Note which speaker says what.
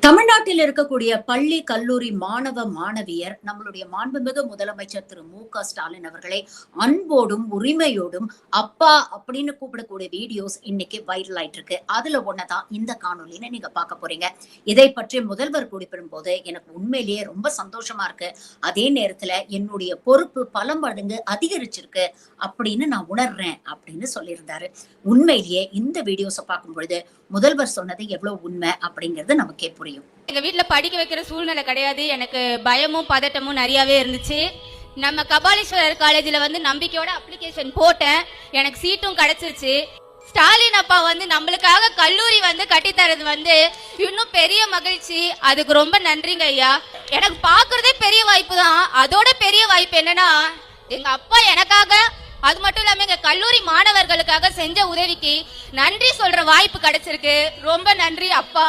Speaker 1: தமிழ்நாட்டில் இருக்கக்கூடிய பள்ளி கல்லூரி மாணவ மாணவியர் நம்மளுடைய மாண்புமிகு முதலமைச்சர் திரு மு.க.ஸ்டாலின் அவர்களை அன்போடும் உரிமையோடும் அப்பா அப்படின்னு கூப்பிடக்கூடிய வீடியோஸ் இன்னைக்கு வைரல் ஆயிட்டு இருக்கு. அதுல ஒன்னதான் இந்த காணொலின்னு நீங்க பார்க்க போறீங்க. இதை பற்றி முதல்வர் குறிப்பிடும் போது எனக்கு உண்மையிலேயே ரொம்ப சந்தோஷமா இருக்கு. அதே நேரத்துல என்னுடைய பொறுப்பு பல மடங்கு அதிகரிச்சிருக்கு அப்படின்னு நான் உணர்றேன் அப்படின்னு சொல்லியிருந்தாரு. உண்மையிலேயே இந்த வீடியோஸை பார்க்கும் பொழுது முதல்வர் சொன்னது எவ்வளவு உண்மை அப்படிங்கிறது நமக்கே புரியும்.
Speaker 2: எங்க வீட்டுல படிக்க வைக்கிற சூழ்நிலை கிடையாது. எனக்கு பயமும் பதட்டமும் நிறையவே இருந்துச்சு. நம்ம கபாலீஸ்வரர் காலேஜ்ல நம்பிக்கையோட அப்ளிகேஷன் போட்டேன். எனக்கு சீட்டும் கிடைச்சிருச்சு. ஸ்டாலின் அப்பா நம்மளுக்காக கல்லூரி கட்டித்தரது இன்னும் பெரிய மகிழ்ச்சி. அதுக்கு ரொம்ப நன்றிங்க ஐயா. எனக்கு பாக்குறதே பெரிய வாய்ப்பு தான். அதோட பெரிய வாய்ப்பு என்னன்னா, எங்க அப்பா எனக்காக, அது மட்டும் இல்லாம எங்க கல்லூரி மாணவர்களுக்காக செஞ்ச உதவிக்கு நன்றி சொல்ற வாய்ப்பு கிடைச்சிருக்கு. ரொம்ப நன்றி அப்பா.